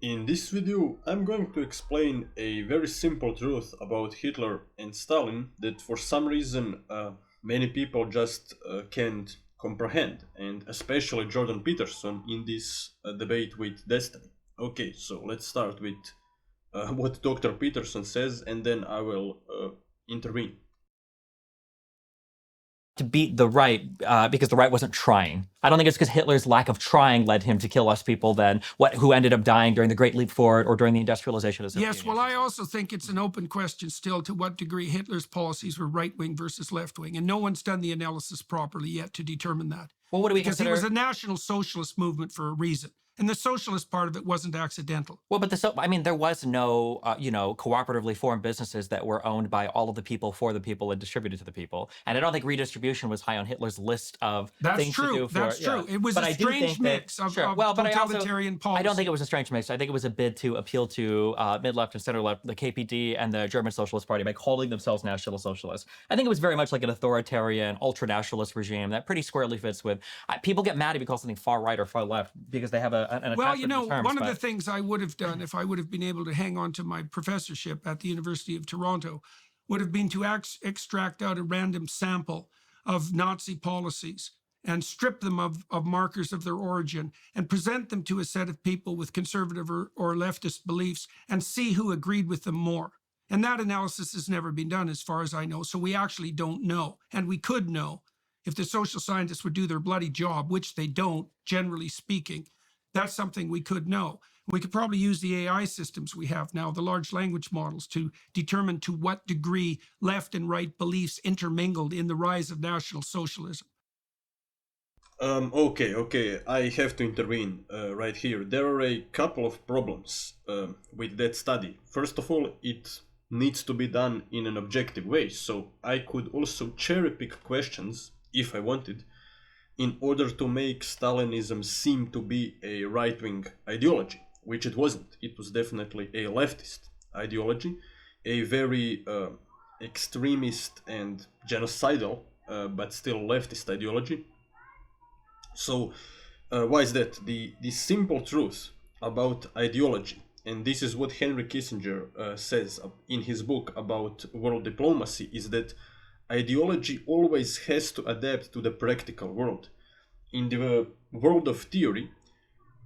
In this video, I'm going to explain a very simple truth about Hitler and Stalin that for some reason many people just can't comprehend, and especially Jordan Peterson in this debate with Destiny. Okay, so let's start with what Dr. Peterson says, and then I will intervene. To beat the right because the right wasn't trying. I don't think it's because Hitler's lack of trying led him to kill less people than who ended up dying during the Great Leap Forward or during the industrialization of the Yes, well, I also think it's an open question still to what degree Hitler's policies were right-wing versus left-wing, and no one's done the analysis properly yet to determine that. Well, what do we because consider? He was a national socialist movement for a reason, and the socialist part of it wasn't accidental. Well, but there was no, cooperatively formed businesses that were owned by all of the people for the people and distributed to the people. And I don't think redistribution was high on Hitler's list of things to do. That's true. It was a strange mix of totalitarian policy. I don't think it was a strange mix. I think it was a bid to appeal to mid-left and center-left, the KPD and the German Socialist Party by calling themselves National Socialists. I think it was very much like an authoritarian, ultra-nationalist regime that pretty squarely fits with. People get mad if you call something far right or far left because they have an attachment to terms. One of the things I would have done if I would have been able to hang on to my professorship at the University of Toronto would have been to extract out a random sample of Nazi policies and strip them of markers of their origin and present them to a set of people with conservative or leftist beliefs and see who agreed with them more. And that analysis has never been done as far as I know. So we actually don't know. And we could know if the social scientists would do their bloody job, which they don't, generally speaking. That's something we could know. We could probably use the AI systems we have now, the large language models, to determine to what degree left and right beliefs intermingled in the rise of National Socialism. Okay, I have to intervene right here. There are a couple of problems with that study. First of all, it needs to be done in an objective way, so I could also cherry pick questions, if I wanted, in order to make Stalinism seem to be a right-wing ideology, which it wasn't. It was definitely a leftist ideology, a very extremist and genocidal, but still leftist ideology. So why is that? The simple truth about ideology, and this is what Henry Kissinger says in his book about world diplomacy, is that ideology always has to adapt to the practical world. In the world of theory,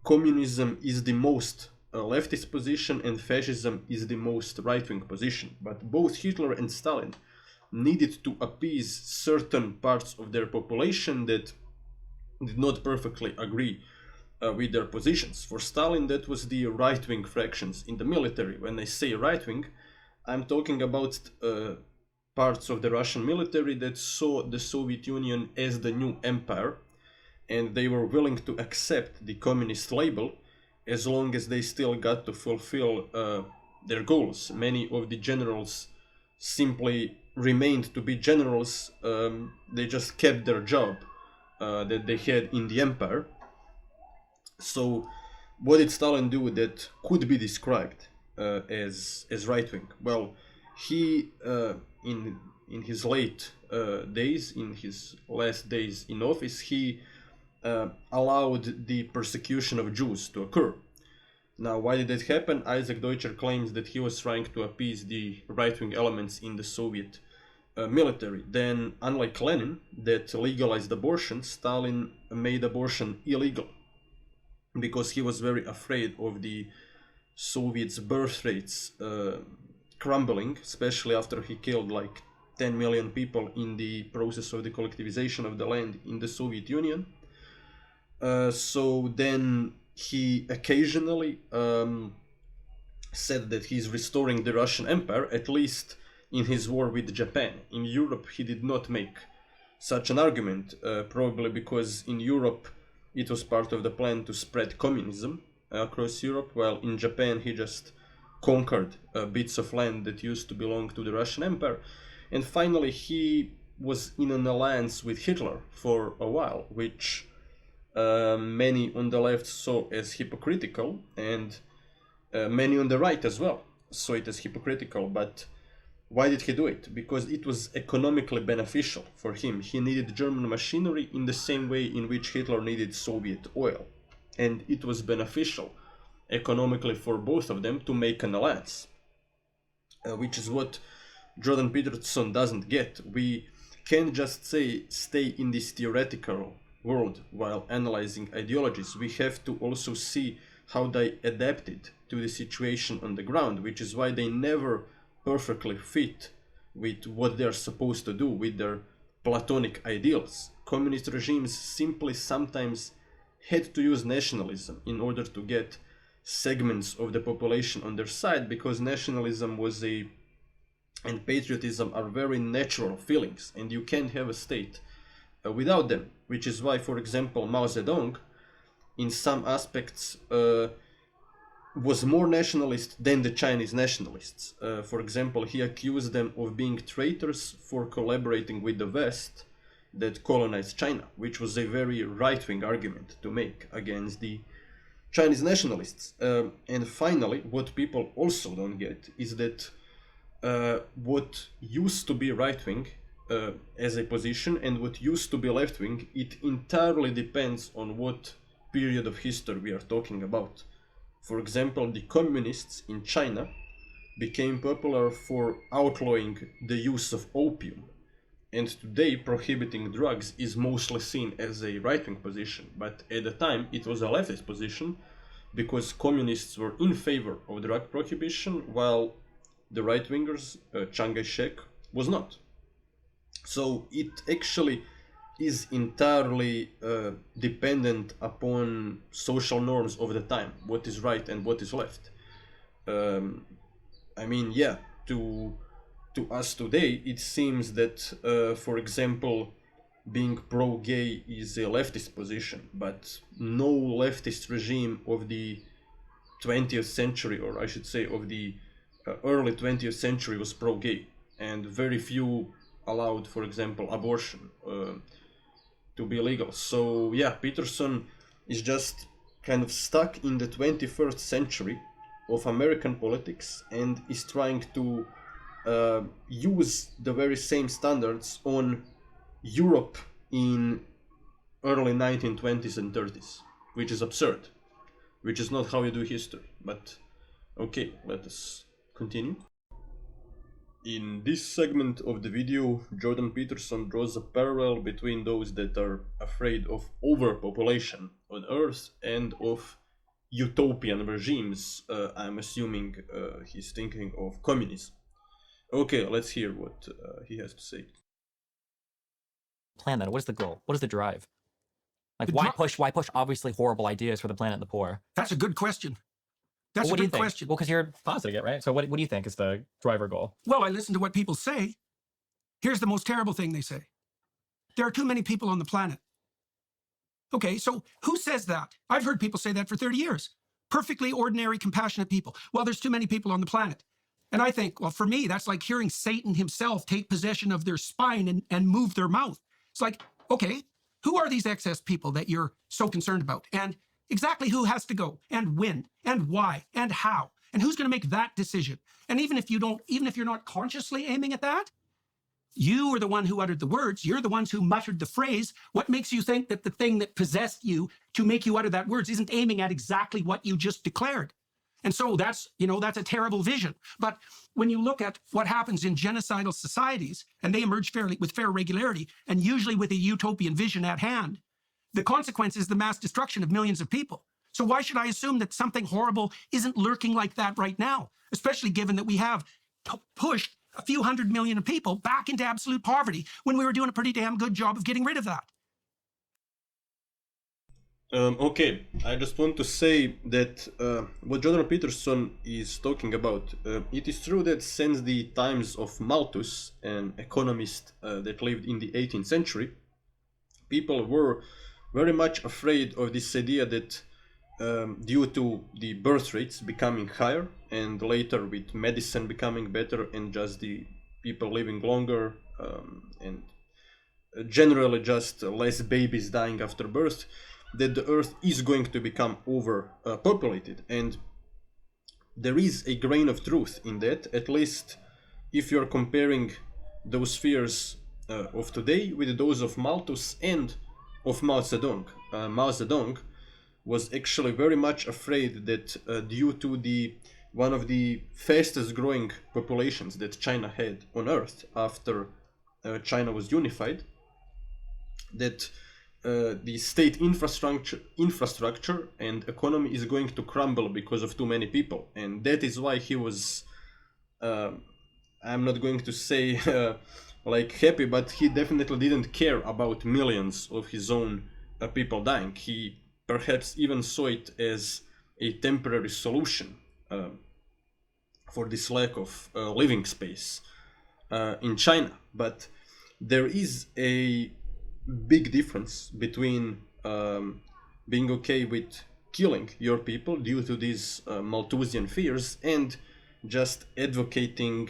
communism is the most leftist position and fascism is the most right-wing position. But both Hitler and Stalin needed to appease certain parts of their population that did not perfectly agree with their positions. For Stalin, that was the right-wing fractions in the military. When I say right-wing, I'm talking about parts of the Russian military that saw the Soviet Union as the new empire, and they were willing to accept the communist label as long as they still got to fulfill their goals. Many of the generals simply remained to be generals. They just kept their job that they had in the empire. So what did Stalin do that could be described as right-wing? Well, he in his late days, in his last days in office, he allowed the persecution of Jews to occur. Now, why did that happen? Isaac Deutscher claims that he was trying to appease the right-wing elements in the Soviet military. Then, unlike Lenin, that legalized abortion, Stalin made abortion illegal because he was very afraid of the Soviets' birth rates crumbling, especially after he killed like 10 million people in the process of the collectivization of the land in the Soviet Union. So then he occasionally said that he's restoring the Russian Empire, at least in his war with Japan. In Europe, he did not make such an argument, probably because in Europe it was part of the plan to spread communism across Europe, while in Japan he just conquered bits of land that used to belong to the Russian Empire. And finally, he was in an alliance with Hitler for a while, which many on the left saw as hypocritical, and many on the right as well saw it as hypocritical. But why did he do it? Because it was economically beneficial for him. He needed German machinery in the same way in which Hitler needed Soviet oil, and it was beneficial economically for both of them to make an alliance, which is what Jordan Peterson doesn't get. We can't just say stay in this theoretical world while analyzing ideologies. We have to also see how they adapted to the situation on the ground, which is why they never perfectly fit with what they're supposed to do with their Platonic ideals. Communist regimes simply sometimes had to use nationalism in order to get segments of the population on their side, because nationalism was and patriotism are very natural feelings, and you can't have a state without them, which is why, for example, Mao Zedong in some aspects was more nationalist than the Chinese nationalists. For example, he accused them of being traitors for collaborating with the West that colonized China, which was a very right-wing argument to make against the Chinese nationalists. And finally, what people also don't get is that what used to be right-wing as a position and what used to be left-wing, it entirely depends on what period of history we are talking about. For example, the communists in China became popular for outlawing the use of opium, and today prohibiting drugs is mostly seen as a right-wing position, but at the time it was a leftist position because communists were in favor of drug prohibition while the right-wingers, Chiang Kai-shek, was not. So it actually is entirely dependent upon social norms of the time, what is right and what is left. I mean, yeah, to us today, it seems that, for example, being pro-gay is a leftist position, but no leftist regime of the 20th century, or I should say of the early 20th century, was pro-gay, and very few allowed, for example, abortion to be legal. So yeah, Peterson is just kind of stuck in the 21st century of American politics and is trying to use the very same standards on Europe in early 1920s and 30s, which is absurd, which is not how you do history. But okay, let us continue. In this segment of the video, Jordan Peterson draws a parallel between those that are afraid of overpopulation on Earth and of utopian regimes. I'm assuming he's thinking of communism. Okay, let's hear what he has to say. Plan that. What is the goal? What is the drive? Like, The why dri- push obviously horrible ideas for the planet and the poor? That's a good question. That's Well, what a do you good think? question. Well, because you're positing it, right? So what do you think is the driver goal? Well, I listen to what people say. Here's the most terrible thing they say. There are too many people on the planet. Okay, so who says that? I've heard people say that for 30 years. Perfectly ordinary, compassionate people. Well, there's too many people on the planet. And I think, well, for me, that's like hearing Satan himself take possession of their spine and move their mouth. It's like, okay, who are these excess people that you're so concerned about? And exactly who has to go and when and why and how? And who's going to make that decision? And even if you're not consciously aiming at that, you are the one who uttered the words. You're the ones who muttered the phrase. What makes you think that the thing that possessed you to make you utter that words isn't aiming at exactly what you just declared? And so that's a terrible vision. But when you look at what happens in genocidal societies, and they emerge with fair regularity, and usually with a utopian vision at hand, the consequence is the mass destruction of millions of people. So why should I assume that something horrible isn't lurking like that right now, especially given that we have pushed a few 100 million of people back into absolute poverty when we were doing a pretty damn good job of getting rid of that? Okay, I just want to say that what Jordan Peterson is talking about, it is true that since the times of Malthus, an economist that lived in the 18th century, people were very much afraid of this idea that due to the birth rates becoming higher and later with medicine becoming better and just the people living longer and generally just less babies dying after birth, that the earth is going to become overpopulated. And there is a grain of truth in that, at least if you're comparing those fears of today with those of Malthus and of Mao Zedong. Mao Zedong was actually very much afraid that due to the one of the fastest growing populations that China had on Earth after China was unified, that the state infrastructure and economy is going to crumble because of too many people, and that is why he was I'm not going to say like happy, but he definitely didn't care about millions of his own people dying. He perhaps even saw it as a temporary solution for this lack of living space in China. But there is a big difference between being okay with killing your people due to these Malthusian fears and just advocating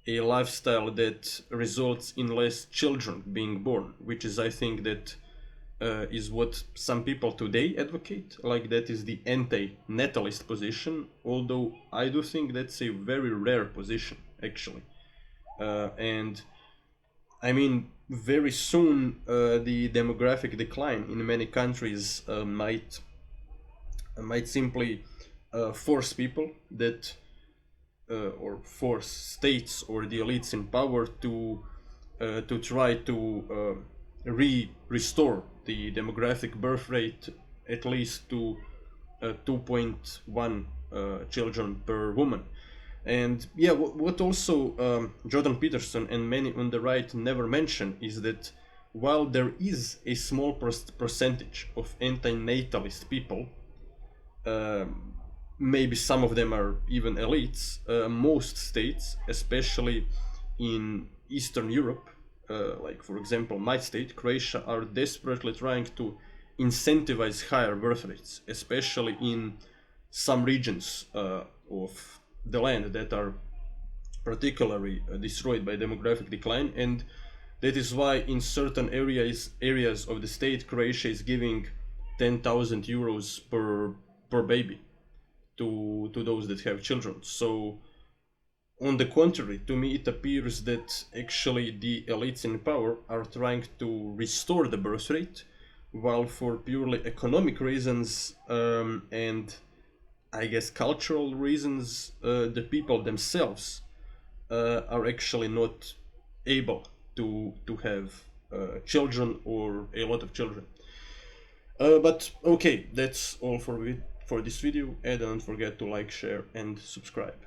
a lifestyle that results in less children being born, which is, I think, that is what some people today advocate. Like, that is the anti-natalist position, although I do think that's a very rare position, actually. And I mean, very soon the demographic decline in many countries might simply force people that or force states or the elites in power to try to restore the demographic birth rate at least to 2.1 children per woman. And yeah, what also Jordan Peterson and many on the right never mention is that while there is a small percentage of anti-natalist people, maybe some of them are even elites, most states, especially in Eastern Europe, like for example my state, Croatia, are desperately trying to incentivize higher birth rates, especially in some regions of the land that are particularly destroyed by demographic decline. And that is why in certain areas of the state, Croatia is giving 10,000 euros per baby to those that have children. So on the contrary, to me it appears that actually the elites in power are trying to restore the birth rate, while for purely economic reasons and I guess cultural reasons, the people themselves are actually not able to have children or a lot of children. But okay, that's all for this video, and don't forget to like, share and subscribe.